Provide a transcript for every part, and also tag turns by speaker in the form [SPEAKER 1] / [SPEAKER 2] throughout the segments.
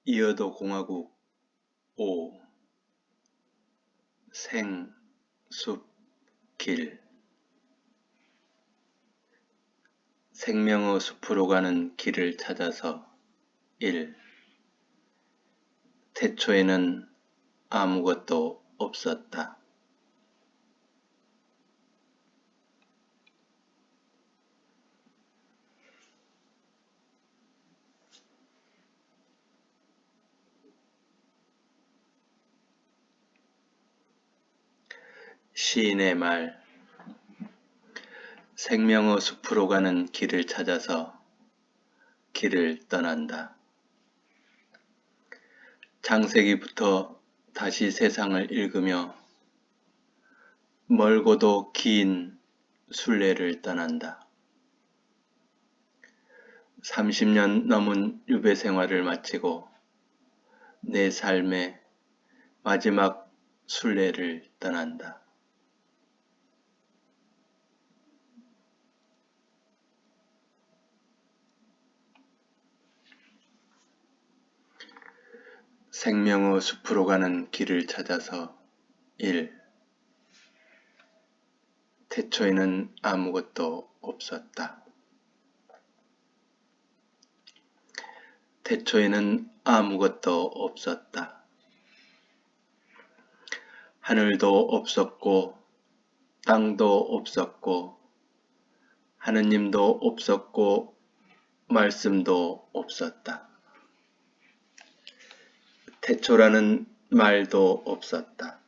[SPEAKER 1] 이어도 공화국 5. 생, 숲, 길. 생명의 숲으로 가는 길을 찾아서 1. 태초에는 아무것도 없었다. 시인의 말. 생명의 숲으로 가는 길을 찾아서 길을 떠난다. 창세기부터 다시 세상을 읽으며 멀고도 긴 순례를 떠난다. 30년 넘은 유배 생활을 마치고 내 삶의 마지막 순례를 떠난다. 생명의 숲으로 가는 길을 찾아서 1. 태초에는 아무것도 없었다. 태초에는 아무것도 없었다. 하늘도 없었고 땅도 없었고 하느님도 없었고 말씀도 없었다. 태초라는 말도 없었다.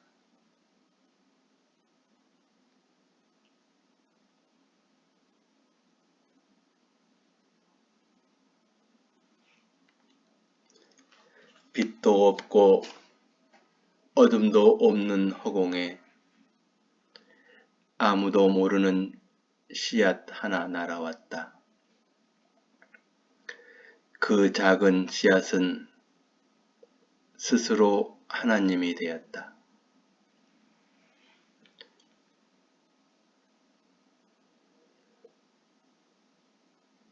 [SPEAKER 1] 빛도 없고 어둠도 없는 허공에 아무도 모르는 씨앗 하나 날아왔다. 그 작은 씨앗은 스스로 하나님이 되었다.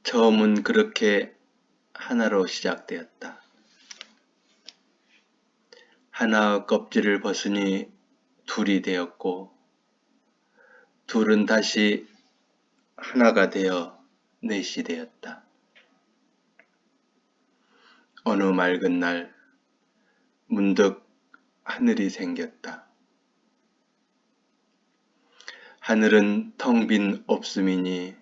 [SPEAKER 1] 처음은 그렇게 하나로 시작되었다. 하나의 껍질을 벗으니 둘이 되었고 둘은 다시 하나가 되어 넷이 되었다. 어느 맑은 날 문득 하늘이 생겼다. 하늘은 텅 빈 없음이니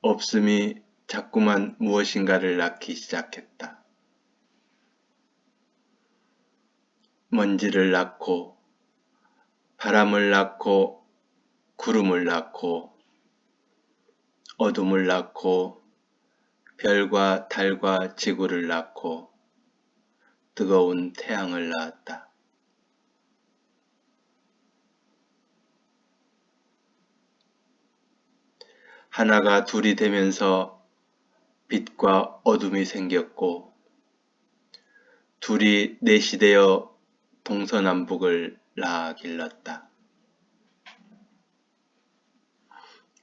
[SPEAKER 1] 없음이 자꾸만 무엇인가를 낳기 시작했다. 먼지를 낳고 바람을 낳고 구름을 낳고 어둠을 낳고 별과 달과 지구를 낳고 뜨거운 태양을 낳았다. 하나가 둘이 되면서 빛과 어둠이 생겼고 둘이 넷이 되어 동서남북을 낳아 길렀다.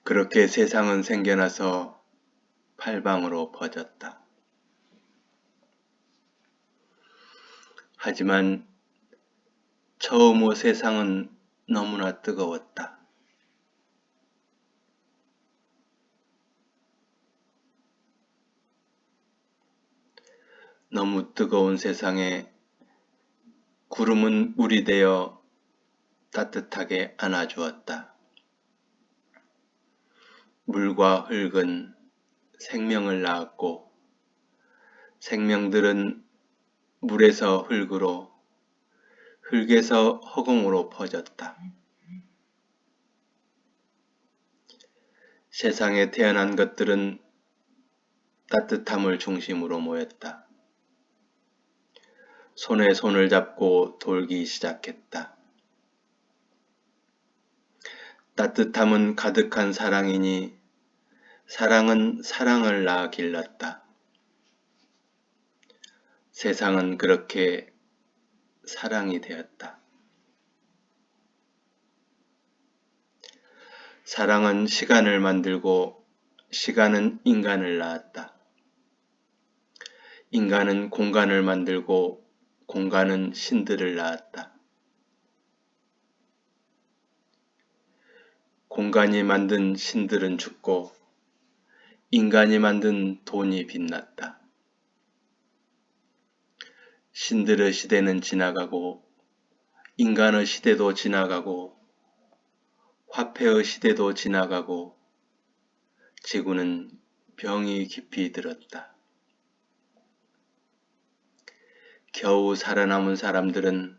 [SPEAKER 1] 그렇게 세상은 생겨나서 팔방으로 퍼졌다. 하지만 처음의 세상은 너무나 뜨거웠다. 너무 뜨거운 세상에 구름은 물이 되어 따뜻하게 안아주었다. 물과 흙은 생명을 낳았고 생명들은 물에서 흙으로 흙에서 허공으로 퍼졌다. 세상에 태어난 것들은 따뜻함을 중심으로 모였다. 손에 손을 잡고 돌기 시작했다. 따뜻함은 가득한 사랑이니 사랑은 사랑을 낳아 길렀다. 세상은 그렇게 사랑이 되었다. 사랑은 시간을 만들고 시간은 인간을 낳았다. 인간은 공간을 만들고 공간은 신들을 낳았다. 공간이 만든 신들은 죽고 인간이 만든 돈이 빛났다. 신들의 시대는 지나가고 인간의 시대도 지나가고 화폐의 시대도 지나가고 지구는 병이 깊이 들었다. 겨우 살아남은 사람들은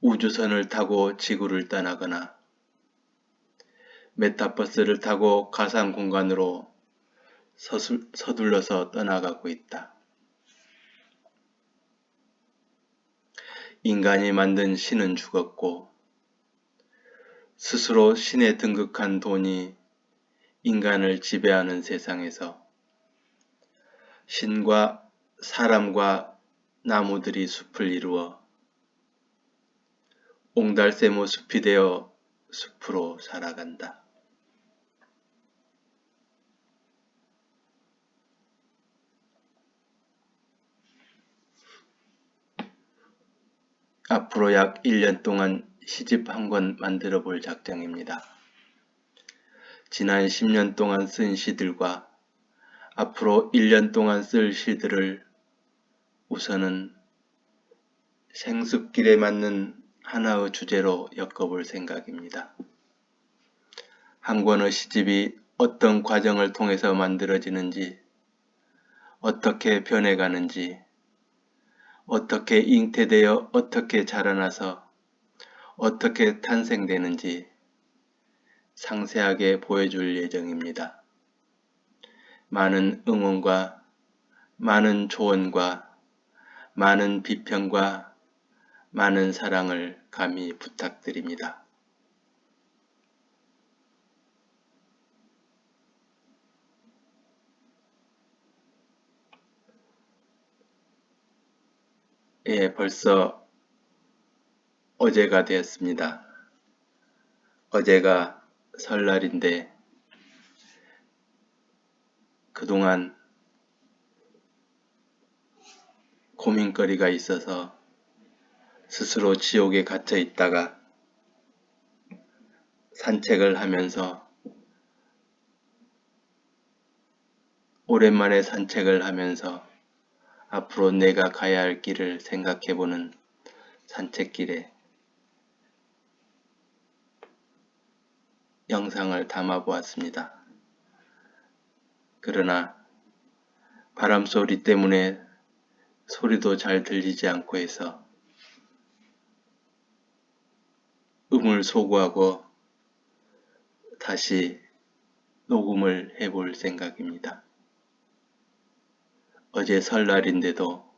[SPEAKER 1] 우주선을 타고 지구를 떠나거나 메타버스를 타고 가상 공간으로 서둘러서 떠나가고 있다. 인간이 만든 신은 죽었고 스스로 신에 등극한 돈이 인간을 지배하는 세상에서 신과 사람과 나무들이 숲을 이루어 옹달샘의 숲이 되어 숲으로 살아간다. 앞으로 약 1년 동안 시집 한 권 만들어 볼 작정입니다. 지난 10년 동안 쓴 시들과 앞으로 1년 동안 쓸 시들을 우선은 생습길에 맞는 하나의 주제로 엮어볼 생각입니다. 한 권의 시집이 어떤 과정을 통해서 만들어지는지, 어떻게 변해가는지, 어떻게 잉태되어 어떻게 자라나서 어떻게 탄생되는지 상세하게 보여줄 예정입니다. 많은 응원과 많은 조언과 많은 비평과 많은 사랑을 감히 부탁드립니다. 예, 벌써 어제가 되었습니다. 어제가 설날인데 그동안 고민거리가 있어서 스스로 지옥에 갇혀 있다가 산책을 하면서 오랜만에 산책을 하면서 앞으로 내가 가야 할 길을 생각해보는 산책길에 영상을 담아보았습니다. 그러나 바람소리 때문에 소리도 잘 들리지 않고 해서 음을 소구하고 다시 녹음을 해볼 생각입니다. 어제 설날인데도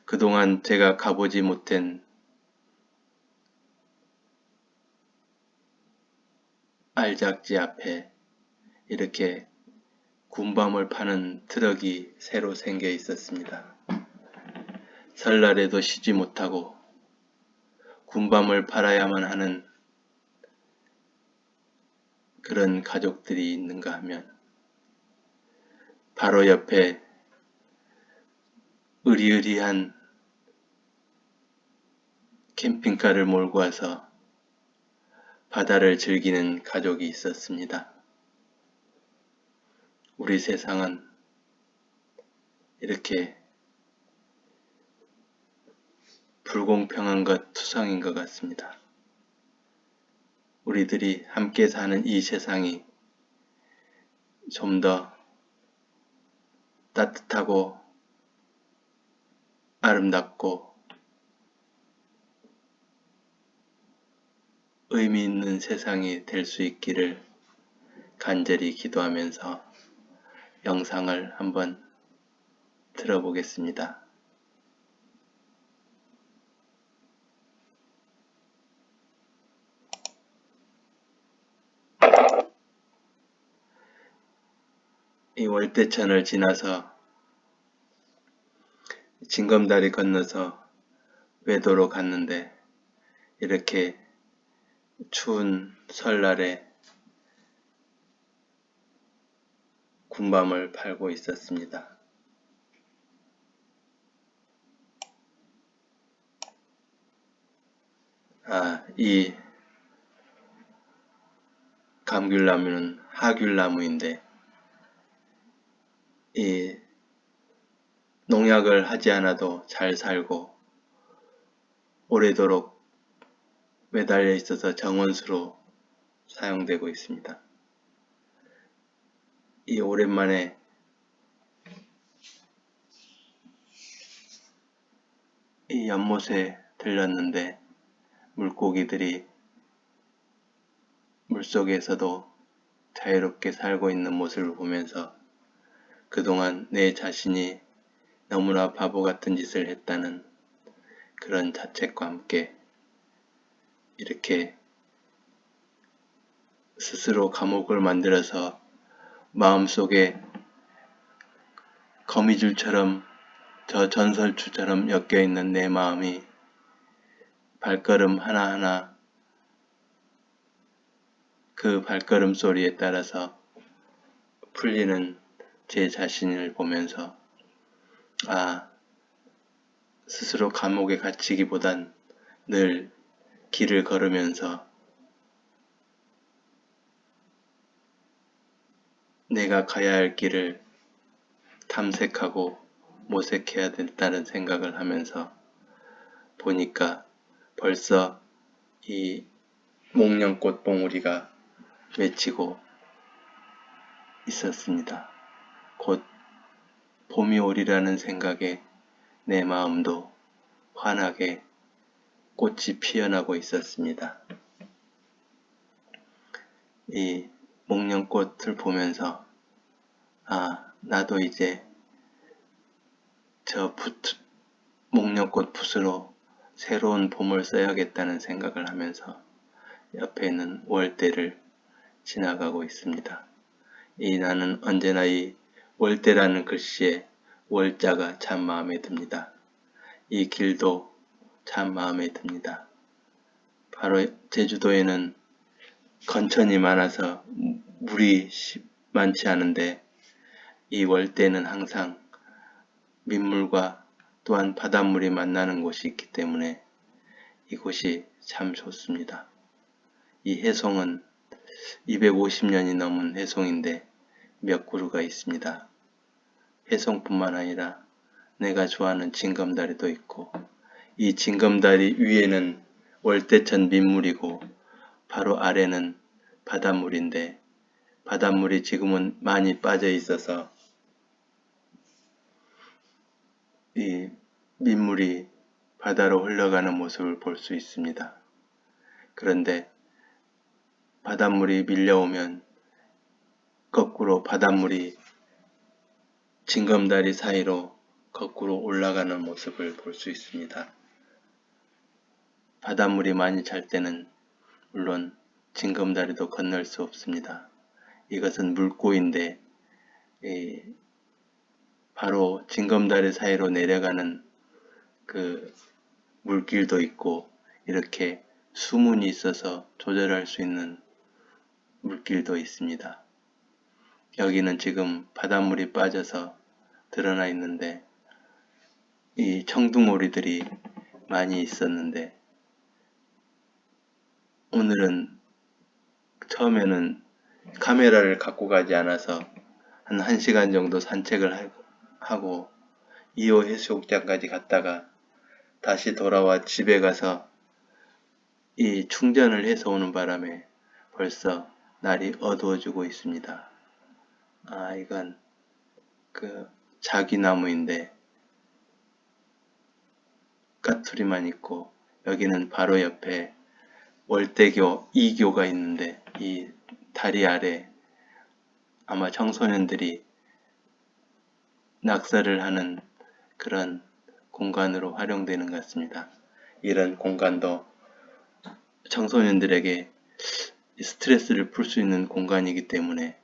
[SPEAKER 1] 그동안 제가 가보지 못한 알작지 앞에 이렇게 군밤을 파는 트럭이 새로 생겨 있었습니다. 설날에도 쉬지 못하고 군밤을 팔아야만 하는 그런 가족들이 있는가 하면 바로 옆에 으리으리한 캠핑카를 몰고 와서 바다를 즐기는 가족이 있었습니다. 우리 세상은 이렇게 불공평한 것 투성인 것 같습니다. 우리들이 함께 사는 이 세상이 좀 더 따뜻하고 아름답고 의미 있는 세상이 될 수 있기를 간절히 기도하면서 영상을 한번 들어보겠습니다. 이 월대천을 지나서 징검다리 건너서 외도로 갔는데 이렇게 추운 설날에 군밤을 팔고 있었습니다. 이 감귤나무는 하귤나무인데 이 농약을 하지 않아도 잘 살고 오래도록 매달려 있어서 정원수로 사용되고 있습니다. 이 오랜만에 이 연못에 들렸는데 물고기들이 물속에서도 자유롭게 살고 있는 모습을 보면서 그동안 내 자신이 너무나 바보 같은 짓을 했다는 그런 자책과 함께 이렇게 스스로 감옥을 만들어서 마음속에 거미줄처럼 저 전설추처럼 엮여있는 내 마음이 발걸음 하나하나 그 발걸음 소리에 따라서 풀리는 제 자신을 보면서 스스로 감옥에 갇히기보단 늘 길을 걸으면서 내가 가야 할 길을 탐색하고 모색해야 된다는 생각을 하면서 보니까 벌써 이 목련꽃 봉우리가 맺히고 있었습니다. 곧 봄이 오리라는 생각에 내 마음도 환하게 꽃이 피어나고 있었습니다. 이 목련꽃을 보면서 나도 이제 저 목련꽃 붓으로 새로운 봄을 써야겠다는 생각을 하면서 옆에 있는 월대를 지나가고 있습니다. 나는 언제나 이 월대라는 글씨에 월자가 참 마음에 듭니다. 이 길도 참 마음에 듭니다. 바로 제주도에는 건천이 많아서 물이 많지 않은데 이 월대는 항상 민물과 또한 바닷물이 만나는 곳이 있기 때문에 이곳이 참 좋습니다. 이 해송은 250년이 넘은 해송인데 몇 그루가 있습니다. 해송뿐만 아니라 내가 좋아하는 징검다리도 있고 이 징검다리 위에는 월대천 민물이고 바로 아래는 바닷물인데 바닷물이 지금은 많이 빠져 있어서 이 민물이 바다로 흘러가는 모습을 볼 수 있습니다. 그런데 바닷물이 밀려오면 거꾸로 바닷물이 징검다리 사이로 거꾸로 올라가는 모습을 볼 수 있습니다. 바닷물이 많이 찰 때는 물론 징검다리도 건널 수 없습니다. 이것은 물고인데 바로 징검다리 사이로 내려가는 그 물길도 있고 이렇게 수문이 있어서 조절할 수 있는 물길도 있습니다. 여기는 지금 바닷물이 빠져서 드러나 있는데 이 청둥오리들이 많이 있었는데 오늘은 처음에는 카메라를 갖고 가지 않아서 한 1시간 정도 산책을 하고 2호 해수욕장까지 갔다가 다시 돌아와 집에 가서 이 충전을 해서 오는 바람에 벌써 날이 어두워지고 있습니다. 이건 그 자기나무인데 까투리만 있고 여기는 바로 옆에 월대교 2교가 있는데 이 다리 아래 아마 청소년들이 낙서를 하는 그런 공간으로 활용되는 것 같습니다. 이런 공간도 청소년들에게 스트레스를 풀 수 있는 공간이기 때문에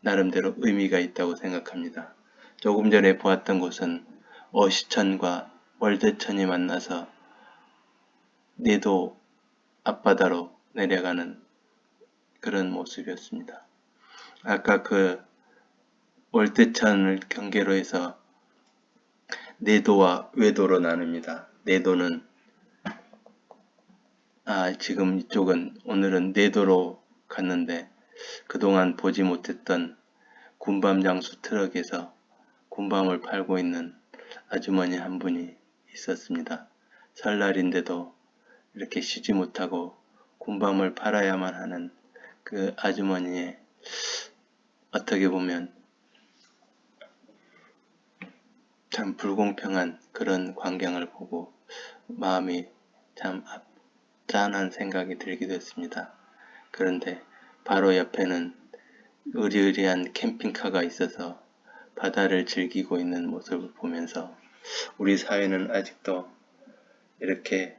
[SPEAKER 1] 나름대로 의미가 있다고 생각합니다. 조금 전에 보았던 곳은 어시천과 월대천이 만나서 내도 앞바다로 내려가는 그런 모습이었습니다. 아까 그 월대천을 경계로 해서 내도와 외도로 나눕니다. 내도는 지금 이쪽은 오늘은 내도로 갔는데 그동안 보지 못했던 군밤 장수 트럭에서 군밤을 팔고 있는 아주머니 한 분이 있었습니다. 설날인데도 이렇게 쉬지 못하고 군밤을 팔아야만 하는 그 아주머니의 어떻게 보면 참 불공평한 그런 광경을 보고 마음이 참 짠한 생각이 들기도 했습니다. 그런데 바로 옆에는 으리으리한 캠핑카가 있어서 바다를 즐기고 있는 모습을 보면서 우리 사회는 아직도 이렇게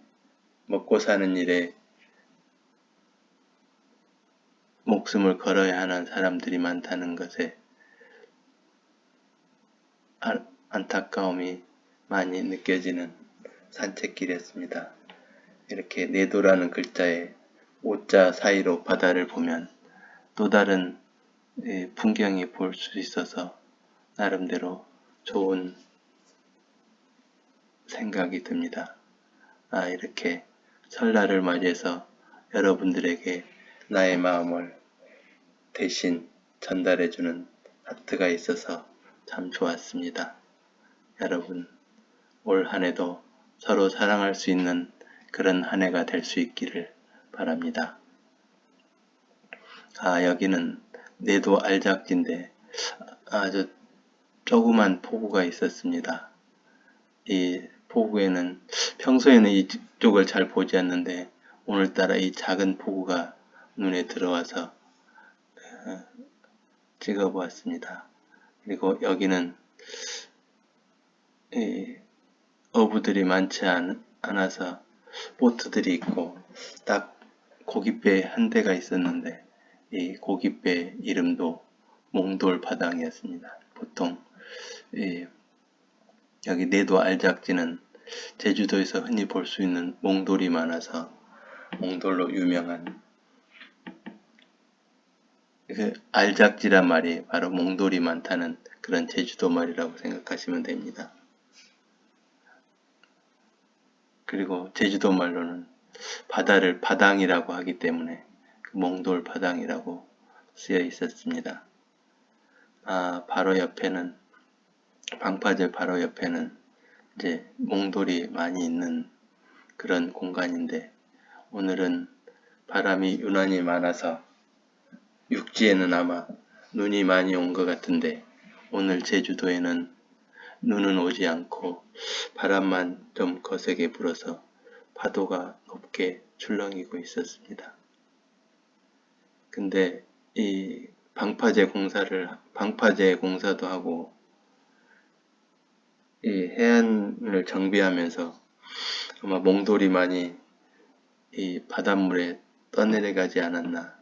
[SPEAKER 1] 먹고 사는 일에 목숨을 걸어야 하는 사람들이 많다는 것에 안타까움이 많이 느껴지는 산책길이었습니다. 이렇게 내도라는 글자에 오자 사이로 바다를 보면 또 다른 풍경이 볼 수 있어서 나름대로 좋은 생각이 듭니다. 이렇게 설날을 맞이해서 여러분들에게 나의 마음을 대신 전달해주는 하트가 있어서 참 좋았습니다. 여러분, 올 한해도 서로 사랑할 수 있는 그런 한 해가 될 수 있기를 바랍니다. 여기는 내도 알작지인데 아주 조그만 포구가 있었습니다. 이 포구에는 평소에는 이쪽을 잘 보지 않는데 오늘따라 이 작은 포구가 눈에 들어와서 찍어보았습니다. 그리고 여기는 어부들이 많지 않아서 보트들이 있고 딱 고깃배 한 대가 있었는데 이 고깃배 이름도 몽돌 바당이었습니다. 보통 여기 내도 알작지는 제주도에서 흔히 볼 수 있는 몽돌이 많아서 몽돌로 유명한 그 알작지란 말이 바로 몽돌이 많다는 그런 제주도 말이라고 생각하시면 됩니다. 그리고 제주도 말로는 바다를 바당이라고 하기 때문에 그 몽돌 바당이라고 쓰여 있었습니다. 바로 옆에는 방파제 바로 옆에는 이제 몽돌이 많이 있는 그런 공간인데 오늘은 바람이 유난히 많아서 육지에는 아마 눈이 많이 온 것 같은데 오늘 제주도에는 눈은 오지 않고 바람만 좀 거세게 불어서 파도가 높게 출렁이고 있었습니다. 근데 이 방파제 공사도 하고 이 해안을 정비하면서 아마 몽돌이 많이 이 바닷물에 떠내려가지 않았나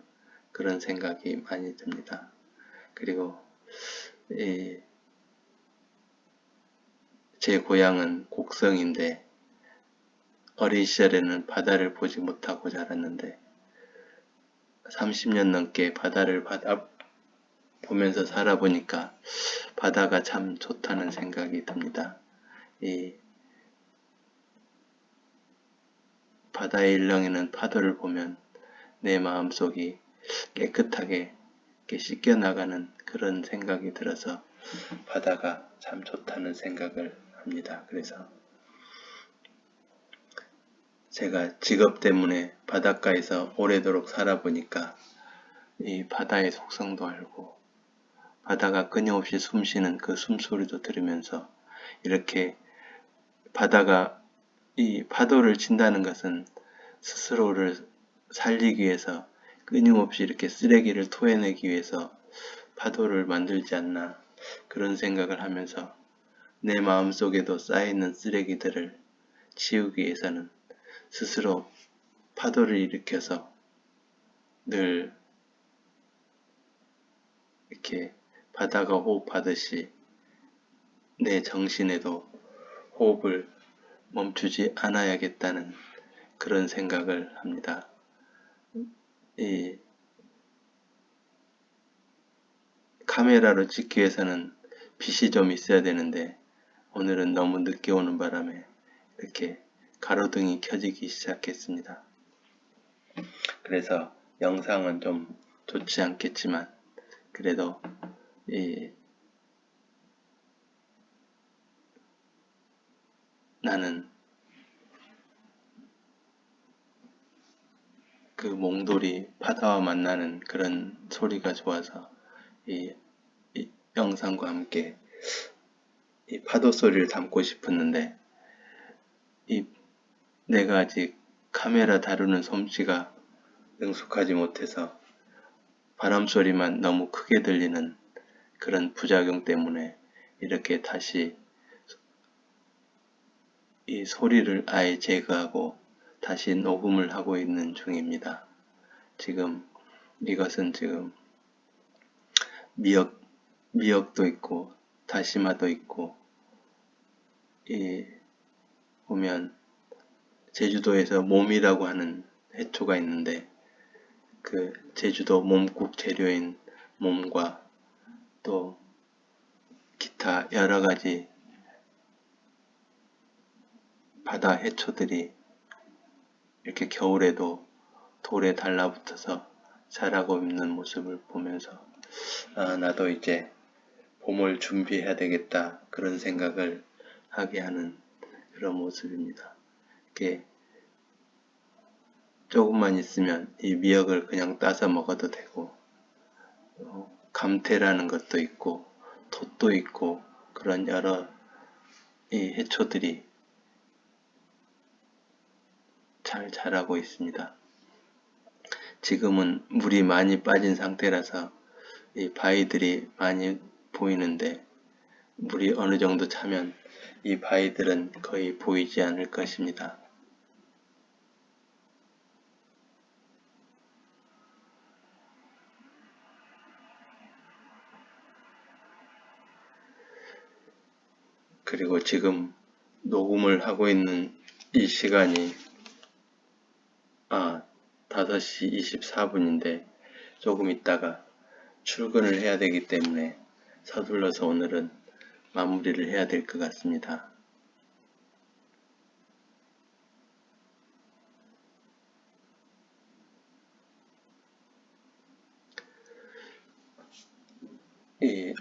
[SPEAKER 1] 그런 생각이 많이 듭니다. 그리고 제 고향은 곡성인데 어린 시절에는 바다를 보지 못하고 자랐는데 30년 넘게 바다를 보면서 살아보니까 바다가 참 좋다는 생각이 듭니다. 이 바다에 일렁이는 파도를 보면 내 마음속이 깨끗하게 씻겨나가는 그런 생각이 들어서 바다가 참 좋다는 생각을 합니다. 그래서 제가 직업 때문에 바닷가에서 오래도록 살아보니까 이 바다의 속성도 알고 바다가 끊임없이 숨쉬는 그 숨소리도 들으면서 이렇게 바다가 이 파도를 친다는 것은 스스로를 살리기 위해서 끊임없이 이렇게 쓰레기를 토해내기 위해서 파도를 만들지 않나 그런 생각을 하면서 내 마음속에도 쌓여있는 쓰레기들을 치우기 위해서는 스스로 파도를 일으켜서 늘 이렇게 바다가 호흡하듯이 내 정신에도 호흡을 멈추지 않아야겠다는 그런 생각을 합니다. 이 카메라로 찍기 위해서는 빛이 좀 있어야 되는데 오늘은 너무 늦게 오는 바람에 이렇게 가로등이 켜지기 시작했습니다. 그래서 영상은 좀 좋지 않겠지만 그래도 나는 그 몽돌이 바다와 만나는 그런 소리가 좋아서 이 영상과 함께 이 파도 소리를 담고 싶었는데 내가 아직 카메라 다루는 솜씨가 능숙하지 못해서 바람 소리만 너무 크게 들리는 그런 부작용 때문에 이렇게 다시 이 소리를 아예 제거하고 다시 녹음을 하고 있는 중입니다. 지금 이것은 지금 미역도 있고 다시마도 있고 보면 제주도에서 몸이라고 하는 해초가 있는데 그 제주도 몸국 재료인 몸과 또 기타 여러가지 바다 해초들이 이렇게 겨울에도 돌에 달라붙어서 자라고 있는 모습을 보면서 나도 이제 봄을 준비해야 되겠다 그런 생각을 하게 하는 그런 모습입니다. 이렇게 조금만 있으면 이 미역을 그냥 따서 먹어도 되고 감태라는 것도 있고 톳도 있고 그런 여러 이 해초들이 잘 자라고 있습니다. 지금은 물이 많이 빠진 상태라서 이 바위들이 많이 보이는데 물이 어느 정도 차면 이 바위들은 거의 보이지 않을 것입니다. 그리고 지금 녹음을 하고 있는 이 시간이 5시 24분인데 조금 있다가 출근을 해야 되기 때문에 서둘러서 오늘은 마무리를 해야 될 것 같습니다.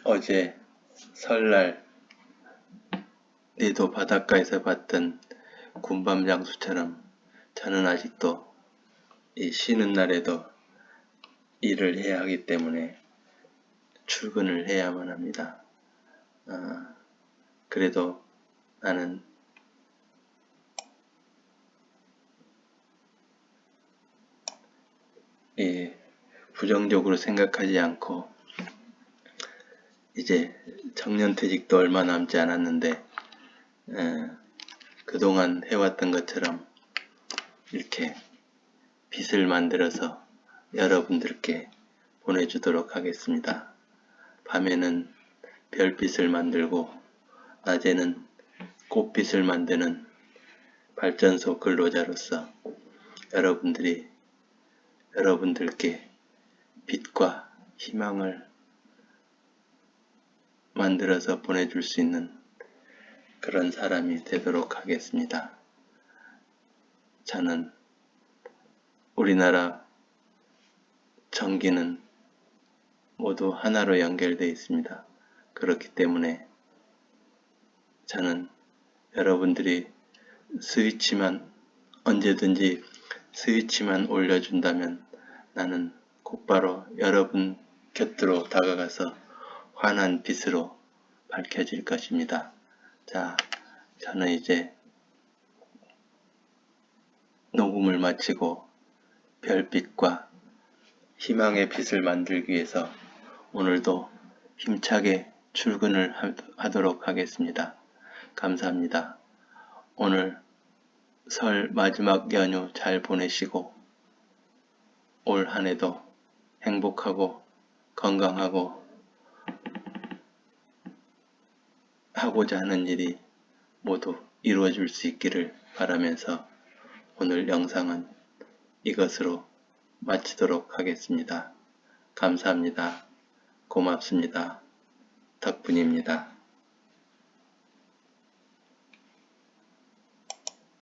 [SPEAKER 1] 어제 설날 니도 바닷가에서 봤던 군밤 장수처럼 저는 아직도 쉬는 날에도 일을 해야 하기 때문에 출근을 해야만 합니다. 그래도 나는 부정적으로 생각하지 않고 이제 정년퇴직도 얼마 남지 않았는데 그동안 해왔던 것처럼 이렇게 빛을 만들어서 여러분들께 보내주도록 하겠습니다. 밤에는 별빛을 만들고 낮에는 꽃빛을 만드는 발전소 근로자로서 여러분들께 빛과 희망을 만들어서 보내줄 수 있는 그런 사람이 되도록 하겠습니다. 저는 우리나라 전기는 모두 하나로 연결되어 있습니다. 그렇기 때문에 저는 여러분들이 언제든지 스위치만 올려준다면 나는 곧바로 여러분 곁으로 다가가서 환한 빛으로 밝혀질 것입니다. 자, 저는 이제 녹음을 마치고 별빛과 희망의 빛을 만들기 위해서 오늘도 힘차게 출근을 하도록 하겠습니다. 감사합니다. 오늘 설 마지막 연휴 잘 보내시고 올 한해도 행복하고 건강하고 하고자 하는 일이 모두 이루어질 수 있기를 바라면서 오늘 영상은 이것으로 마치도록 하겠습니다. 감사합니다. 고맙습니다. 덕분입니다.